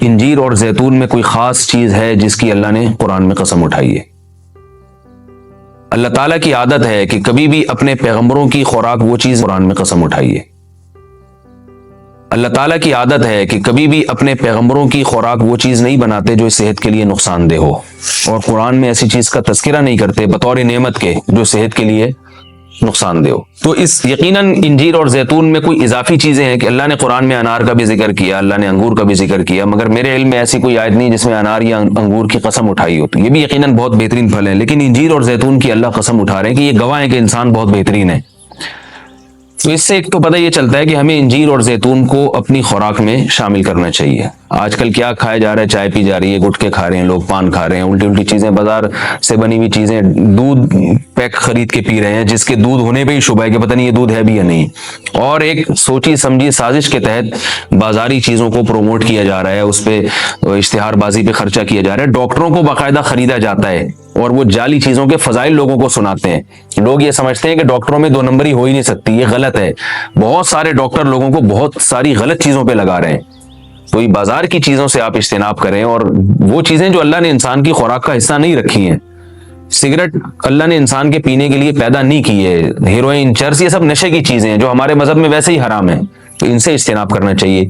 انجیر اور زیتون میں کوئی خاص چیز ہے جس کی اللہ نے قرآن میں قسم اٹھائی ہے؟ اللہ تعالیٰ کی عادت ہے کہ کبھی بھی اپنے پیغمبروں کی خوراک وہ چیز قرآن میں قسم اٹھائیے۔ اللہ تعالیٰ کی عادت ہے کہ کبھی بھی اپنے پیغمبروں کی خوراک وہ چیز نہیں بناتے جو صحت کے لیے نقصان دہ ہو، اور قرآن میں ایسی چیز کا تذکرہ نہیں کرتے بطور نعمت کے جو صحت کے لیے نقصان دہ ہو۔ تو اس یقیناً انجیر اور زیتون میں کوئی اضافی چیزیں ہیں کہ اللہ نے قرآن میں انار کا بھی ذکر کیا، اللہ نے انگور کا بھی ذکر کیا، مگر میرے علم میں ایسی کوئی آیت نہیں جس میں انار یا انگور کی قسم اٹھائی ہو۔ تو یہ بھی یقیناً بہت بہترین پھل ہے، لیکن انجیر اور زیتون کی اللہ قسم اٹھا رہے ہیں کہ یہ گواہ ہے کہ انسان بہت بہترین ہے۔ تو اس سے ایک تو پتہ یہ چلتا ہے کہ ہمیں انجیر اور زیتون کو اپنی خوراک میں شامل کرنا چاہیے۔ آج کل کیا کھایا جا رہا ہے؟ چائے پی جا رہی ہے، گٹکے کھا رہے ہیں لوگ، پان کھا رہے ہیں، الٹی الٹی چیزیں، بازار سے بنی ہوئی چیزیں، دودھ پیک خرید کے پی رہے ہیں جس کے دودھ ہونے پہ ہی شبہ ہے کہ پتہ نہیں یہ دودھ ہے بھی یا نہیں، اور ایک سوچی سمجھی سازش کے تحت بازاری چیزوں کو پروموٹ کیا جا رہا ہے، اس پہ اشتہار بازی پہ خرچہ کیا جا رہا ہے، ڈاکٹروں کو باقاعدہ خریدا جاتا ہے اور وہ جعلی چیزوں کے فضائل لوگوں کو سناتے ہیں۔ لوگ یہ سمجھتے ہیں کہ ڈاکٹروں میں دو نمبری ہو ہی نہیں سکتی، یہ غلط ہے۔ بہت سارے ڈاکٹر لوگوں کو بہت ساری غلط چیزوں پہ لگا رہے ہیں۔ تو یہ بازار کی چیزوں سے آپ اجتناب کریں، اور وہ چیزیں جو اللہ نے انسان کی خوراک کا حصہ نہیں رکھی ہیں، سگریٹ اللہ نے انسان کے پینے کے لیے پیدا نہیں کی ہے، ہیروئن، چرس، یہ سب نشے کی چیزیں ہیں جو ہمارے مذہب میں ویسے ہی حرام ہیں، تو ان سے اجتناب کرنا چاہیے۔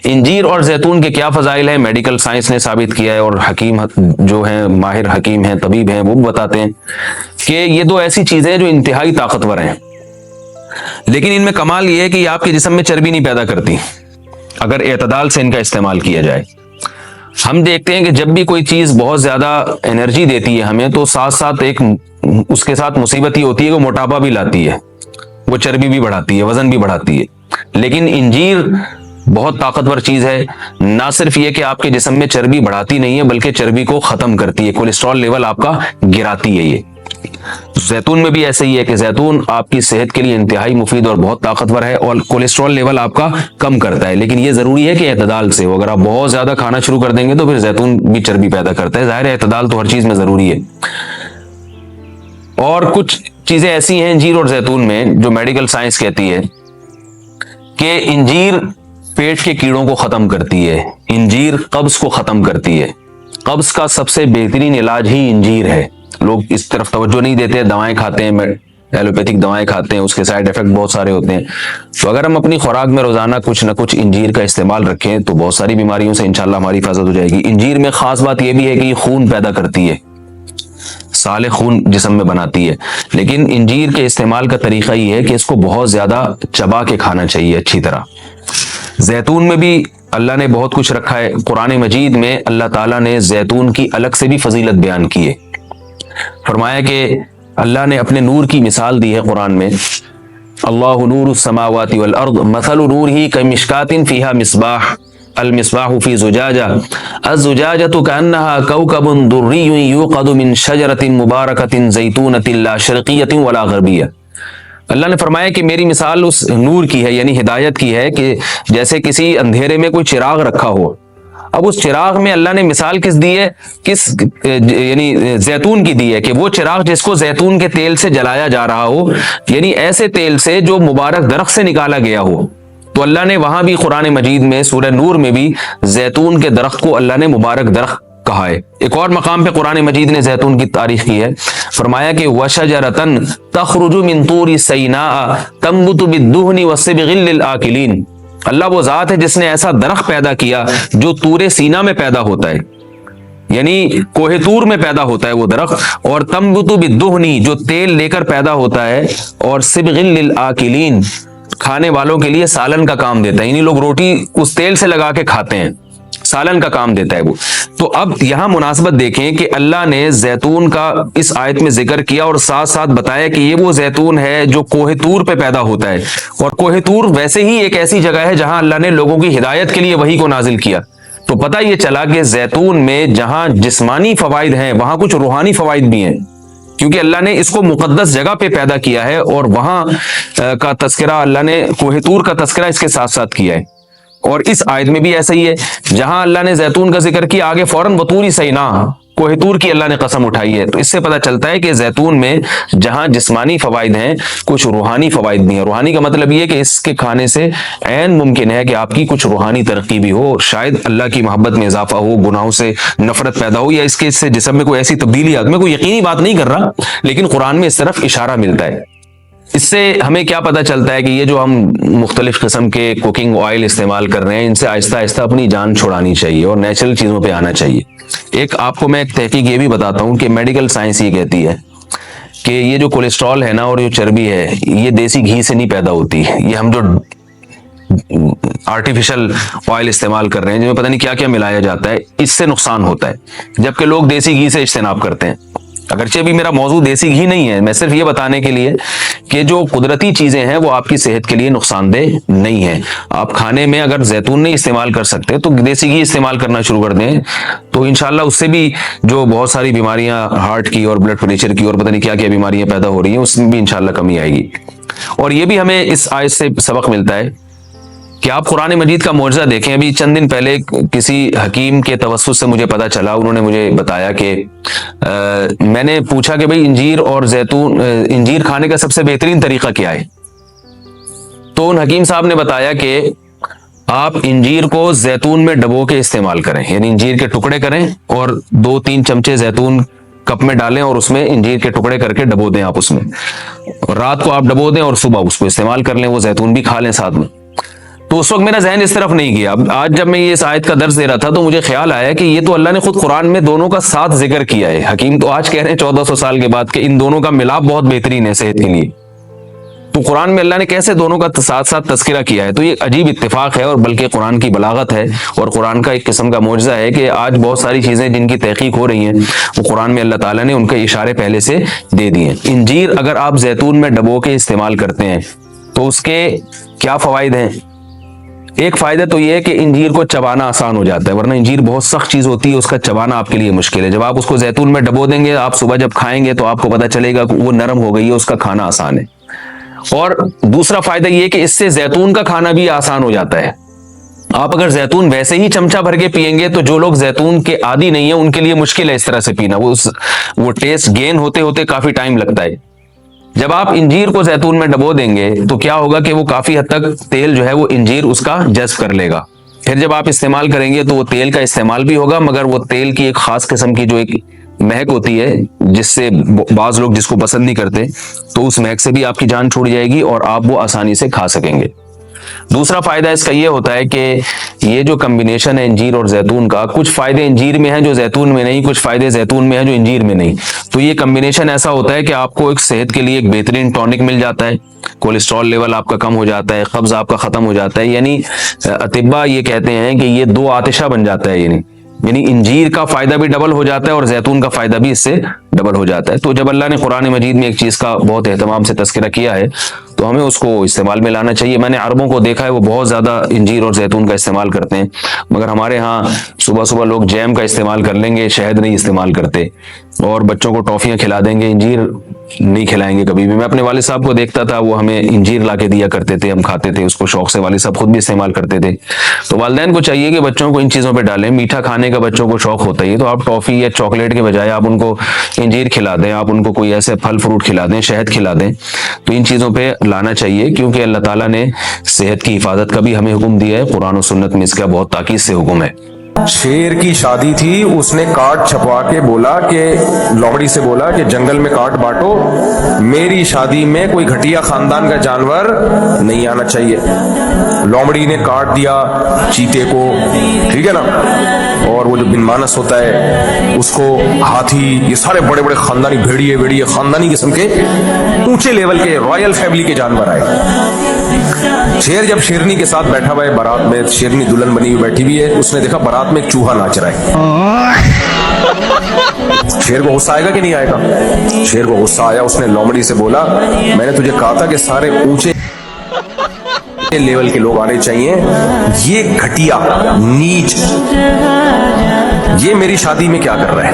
انجیر اور زیتون کے کیا فضائل ہیں؟ میڈیکل سائنس نے ثابت کیا ہے، اور حکیم جو ہیں، ماہر حکیم ہیں، طبیب ہیں، وہ بتاتے ہیں کہ یہ دو ایسی چیزیں ہیں جو انتہائی طاقتور ہیں، لیکن ان میں کمال یہ ہے کہ یہ آپ کے جسم میں چربی نہیں پیدا کرتی اگر اعتدال سے ان کا استعمال کیا جائے۔ ہم دیکھتے ہیں کہ جب بھی کوئی چیز بہت زیادہ انرجی دیتی ہے ہمیں، تو ساتھ ساتھ ایک اس کے ساتھ مصیبت یہ ہوتی ہے کہ وہ موٹاپا بھی لاتی ہے، وہ چربی بھی بڑھاتی ہے، وزن بھی بڑھاتی ہے۔ لیکن انجیر بہت طاقتور چیز ہے، نہ صرف یہ کہ آپ کے جسم میں چربی بڑھاتی نہیں ہے بلکہ چربی کو ختم کرتی ہے، کولیسٹرول لیول آپ کا گراتی ہے۔ یہ زیتون میں بھی ایسے ہی ہے کہ زیتون آپ کی صحت کے لیے انتہائی مفید اور بہت طاقتور ہے، اور کولیسٹرول لیول آپ کا کم کرتا ہے، لیکن یہ ضروری ہے کہ اعتدال سے ہو۔ اگر آپ بہت زیادہ کھانا شروع کر دیں گے تو پھر زیتون بھی چربی پیدا کرتا ہے۔ ظاہر ہے اعتدال تو ہر چیز میں ضروری ہے۔ اور کچھ چیزیں ایسی ہیں انجیر اور زیتون میں جو میڈیکل سائنس کہتی ہے کہ انجیر پیٹ کے کیڑوں کو ختم کرتی ہے، انجیر قبض کو ختم کرتی ہے۔ قبض کا سب سے بہترین علاج ہی انجیر ہے۔ لوگ اس طرف توجہ نہیں دیتے، دوائیں کھاتے ہیں، ایلوپیتھک دوائیں کھاتے ہیں، اس کے سائیڈ ایفیکٹ بہت سارے ہوتے ہیں۔ تو اگر ہم اپنی خوراک میں روزانہ کچھ نہ کچھ انجیر کا استعمال رکھیں تو بہت ساری بیماریوں سے انشاءاللہ ہماری حفاظت ہو جائے گی۔ انجیر میں خاص بات یہ بھی ہے کہ یہ خون پیدا کرتی ہے، صالح خون جسم میں بناتی ہے، لیکن انجیر کے استعمال کا طریقہ یہ ہے کہ اس کو بہت زیادہ چبا کے کھانا چاہیے اچھی طرح۔ زیتون میں بھی اللہ نے بہت کچھ رکھا ہے۔ قرآن مجید میں اللہ تعالیٰ نے زیتون کی الگ سے بھی فضیلت بیان کی ہے۔ فرمایا کہ اللہ نے اپنے نور کی مثال دی ہے قرآن میں، اللہ نور السماوات والارض مثل نورہ کمشکاۃ فیہا مصباح المصباح فی زجاجہ الزجاجۃ کأنہا کوکب دری یوقد من شجرۃ مبارکۃ زیتونۃ لا شرقیۃ ولا غربیہ۔ اللہ نے فرمایا کہ میری مثال اس نور کی ہے، یعنی ہدایت کی ہے، کہ جیسے کسی اندھیرے میں کوئی چراغ رکھا ہو۔ اب اس چراغ میں اللہ نے مثال کس دی ہے؟ یعنی زیتون کی دی ہے، کہ وہ چراغ جس کو زیتون کے تیل سے جلایا جا رہا ہو، یعنی ایسے تیل سے جو مبارک درخت سے نکالا گیا ہو۔ تو اللہ نے وہاں بھی قرآن مجید میں سورہ نور میں بھی زیتون کے درخت کو اللہ نے مبارک درخت کہا ہے۔ ایک اور مقام پہ قرآن مجید نے زیتون کی تعریف کی ہے، فرمایا کہ وَشَجَرَةً تَخْرُجُ مِن طُورِ سَيْنَاءَ تَنبُتُ بِالدُّهْنِ وَالصِّبْغِ لِلْآكِلِينَ۔ اللہ وہ ذات ہے جس نے ایسا درخت پیدا کیا جو طور سینا میں پیدا ہوتا ہے، یعنی کوہ طور میں پیدا ہوتا ہے وہ درخت، اور تنبت بالدہن جو تیل لے کر پیدا ہوتا ہے، اور صبغ للآکلین کھانے والوں کے لیے سالن کا کام دیتا ہے، یعنی لوگ روٹی اس تیل سے لگا کے کھاتے ہیں، سالن کا کام دیتا ہے وہ۔ تو اب یہاں مناسبت دیکھیں کہ اللہ نے زیتون کا اس آیت میں ذکر کیا اور ساتھ ساتھ بتایا کہ یہ وہ زیتون ہے جو کوہ طور پہ پیدا ہوتا ہے، اور کوہ طور ویسے ہی ایک ایسی جگہ ہے جہاں اللہ نے لوگوں کی ہدایت کے لیے وحی کو نازل کیا۔ تو پتہ یہ چلا کہ زیتون میں جہاں جسمانی فوائد ہیں وہاں کچھ روحانی فوائد بھی ہیں، کیونکہ اللہ نے اس کو مقدس جگہ پہ پیدا کیا ہے، اور وہاں کا تذکرہ اللہ نے کوہ طور کا تذکرہ اس کے ساتھ ساتھ کیا ہے۔ اور اس آیت میں بھی ایسا ہی ہے، جہاں اللہ نے زیتون کا ذکر کیا آگے فوراً وطور سینا کوہ طور کی اللہ نے قسم اٹھائی ہے۔ تو اس سے پتہ چلتا ہے کہ زیتون میں جہاں جسمانی فوائد ہیں کچھ روحانی فوائد بھی ہیں۔ روحانی کا مطلب یہ ہے کہ اس کے کھانے سے عین ممکن ہے کہ آپ کی کچھ روحانی ترقی بھی ہو، شاید اللہ کی محبت میں اضافہ ہو، گناہوں سے نفرت پیدا ہو، یا اس کے سے جسم میں کوئی ایسی تبدیلی آ۔ میں کوئی یقینی بات نہیں کر رہا، لیکن قرآن میں اس طرف اشارہ ملتا ہے۔ اس سے ہمیں کیا پتہ چلتا ہے کہ یہ جو ہم مختلف قسم کے کوکنگ آئل استعمال کر رہے ہیں، ان سے آہستہ آہستہ اپنی جان چھڑانی چاہیے اور نیچرل چیزوں پہ آنا چاہیے۔ ایک آپ کو میں ایک تحقیق یہ بھی بتاتا ہوں کہ میڈیکل سائنس یہ کہتی ہے کہ یہ جو کولیسٹرول ہے نا اور جو چربی ہے، یہ دیسی گھی سے نہیں پیدا ہوتی، یہ ہم جو آرٹیفیشل آئل استعمال کر رہے ہیں جن میں پتہ نہیں کیا کیا ملایا جاتا ہے، اس سے نقصان ہوتا ہے، جبکہ لوگ دیسی گھی سے اجتناب کرتے ہیں۔ اگرچہ بھی میرا موضوع دیسی گھی نہیں ہے، میں صرف یہ بتانے کے لیے کہ جو قدرتی چیزیں ہیں وہ آپ کی صحت کے لیے نقصان دہ نہیں ہیں۔ آپ کھانے میں اگر زیتون نہیں استعمال کر سکتے تو دیسی گھی استعمال کرنا شروع کر دیں، تو انشاءاللہ اس سے بھی جو بہت ساری بیماریاں ہارٹ کی اور بلڈ پریشر کی اور پتہ نہیں کیا کیا بیماریاں پیدا ہو رہی ہیں، اس میں بھی انشاءاللہ کمی آئے گی۔ اور یہ بھی ہمیں اس آیت سے سبق ملتا ہے کہ آپ قرآن مجید کا معجزہ دیکھیں۔ ابھی چند دن پہلے کسی حکیم کے توسط سے مجھے پتا چلا، انہوں نے مجھے بتایا کہ میں نے پوچھا کہ بھئی انجیر اور زیتون، انجیر کھانے کا سب سے بہترین طریقہ کیا ہے؟ تو ان حکیم صاحب نے بتایا کہ آپ انجیر کو زیتون میں ڈبو کے استعمال کریں، یعنی انجیر کے ٹکڑے کریں اور 2-3 چمچے زیتون کپ میں ڈالیں اور اس میں انجیر کے ٹکڑے کر کے ڈبو دیں۔ آپ اس میں رات کو آپ ڈبو دیں اور صبح اس کو استعمال کر لیں، وہ زیتون بھی کھا لیں ساتھ میں۔ تو اس وقت میرا ذہن اس طرف نہیں گیا۔ آج جب میں یہ اس آیت کا درس دے رہا تھا تو مجھے خیال آیا کہ یہ تو اللہ نے خود قرآن میں دونوں کا ساتھ ذکر کیا ہے۔ حکیم تو آج کہہ رہے ہیں 1400 سال کے بعد کہ ان دونوں کا ملاپ بہت بہترین ہے صحت کے لیے، تو قرآن میں اللہ نے کیسے دونوں کا ساتھ ساتھ تذکرہ کیا ہے؟ تو یہ عجیب اتفاق ہے، اور بلکہ قرآن کی بلاغت ہے اور قرآن کا ایک قسم کا معجزہ ہے کہ آج بہت ساری چیزیں جن کی تحقیق ہو رہی ہیں وہ قرآن میں اللہ تعالیٰ نے ان کے اشارے پہلے سے دے دیے ہیں۔ انجیر اگر آپ زیتون میں ڈبو کے استعمال کرتے ہیں تو اس کے کیا فوائد ہیں؟ ایک فائدہ تو یہ ہے کہ انجیر کو چبانا آسان ہو جاتا ہے، ورنہ انجیر بہت سخت چیز ہوتی ہے، اس کا چبانا آپ کے لیے مشکل ہے۔ جب آپ اس کو زیتون میں ڈبو دیں گے، آپ صبح جب کھائیں گے تو آپ کو پتہ چلے گا کہ وہ نرم ہو گئی ہے، اس کا کھانا آسان ہے۔ اور دوسرا فائدہ یہ کہ اس سے زیتون کا کھانا بھی آسان ہو جاتا ہے۔ آپ اگر زیتون ویسے ہی چمچہ بھر کے پیئیں گے تو جو لوگ زیتون کے عادی نہیں ہیں ان کے لیے مشکل ہے اس طرح سے پینا، وہ ٹیسٹ گین ہوتے ہوتے کافی ٹائم لگتا ہے۔ جب آپ انجیر کو زیتون میں ڈبو دیں گے تو کیا ہوگا کہ وہ کافی حد تک تیل جو ہے وہ انجیر اس کا جذب کر لے گا، پھر جب آپ استعمال کریں گے تو وہ تیل کا استعمال بھی ہوگا، مگر وہ تیل کی ایک خاص قسم کی جو ایک مہک ہوتی ہے جس سے بعض لوگ جس کو پسند نہیں کرتے، تو اس مہک سے بھی آپ کی جان چھوٹ جائے گی اور آپ وہ آسانی سے کھا سکیں گے۔ دوسرا فائدہ اس کا یہ ہوتا ہے کہ یہ جو کمبینیشن ہے انجیر اور زیتون کا، کچھ فائدے انجیر میں ہیں جو زیتون میں نہیں، کچھ فائدے زیتون میں ہیں جو انجیر میں نہیں، تو یہ کمبینیشن ایسا ہوتا ہے کہ آپ کو ایک صحت کے لیے ایک بہترین ٹونک مل جاتا ہے، کولیسٹرول لیول آپ کا کم ہو جاتا ہے، قبض آپ کا ختم ہو جاتا ہے، یعنی اطباء یہ کہتے ہیں کہ یہ 2 آتشہ بن جاتا ہے، یعنی انجیر کا فائدہ بھی ڈبل ہو جاتا ہے اور زیتون کا فائدہ بھی اس سے ڈبل ہو جاتا ہے۔ تو جب اللہ نے قرآن مجید میں ایک چیز کا بہت اہتمام سے تذکرہ کیا ہے تو ہمیں اس کو استعمال میں لانا چاہیے۔ میں نے عربوں کو دیکھا ہے وہ بہت زیادہ انجیر اور زیتون کا استعمال کرتے ہیں، مگر ہمارے ہاں صبح صبح لوگ جیم کا استعمال کر لیں گے، شہد نہیں استعمال کرتے، اور بچوں کو ٹافیاں کھلا دیں گے، انجیر نہیں کھلائیں گے کبھی بھی۔ میں اپنے والد صاحب کو دیکھتا تھا، وہ ہمیں انجیر لا کے دیا کرتے تھے، ہم کھاتے تھے اس کو شوق سے، والد صاحب خود بھی استعمال کرتے تھے۔ تو والدین کو چاہیے کہ بچوں کو ان چیزوں پہ ڈالیں، میٹھا کھانے کا بچوں کو شوق ہوتا ہے تو آپ ٹافی یا چاکلیٹ کے بجائے آپ ان کو انجیر کھلا دیں، آپ ان کو کوئی ایسے پھل فروٹ کھلا دیں، شہد کھلا دیں، تو ان چیزوں پہ لانا چاہیے، کیونکہ اللہ تعالیٰ نے صحت کی حفاظت کا بھی ہمیں حکم دیا ہے، قرآن و سنت میں اس کا بہت تاکید سے حکم ہے۔ شیر کی شادی تھی، اس نے کارڈ چھپوا کے بولا کہ لومڑی سے بولا کہ جنگل میں کارڈ بانٹو، میری شادی میں کوئی گھٹیا خاندان کا جانور نہیں آنا چاہیے۔ لومڑی نے کارڈ دیا چیتے کو، ٹھیک ہے نا، اور وہ جو بن مانس ہوتا ہے اس کو، ہاتھی، یہ سارے بڑے بڑے خاندانی بھیڑیے خاندانی قسم کے اونچے لیول کے رائل فیملی کے جانور آئے۔ شیر جب شیرنی کے ساتھ بیٹھا ہوا ہے بارات میں، شیرنی دلہن بنی ہوئی بیٹھی ہوئی ہے، اس نے دیکھا بارات میں ایک چوہا ناچ رہا ہے۔ شیر کو غصہ آئے گا کہ نہیں آئے گا؟ شیر کو غصہ آیا، اس نے لومڑی سے بولا میں نے تجھے کہا تھا کہ سارے اونچے لیول کے لوگ آنے چاہیے، یہ گھٹیا نیچ یہ میری شادی میں کیا کر رہا ہے؟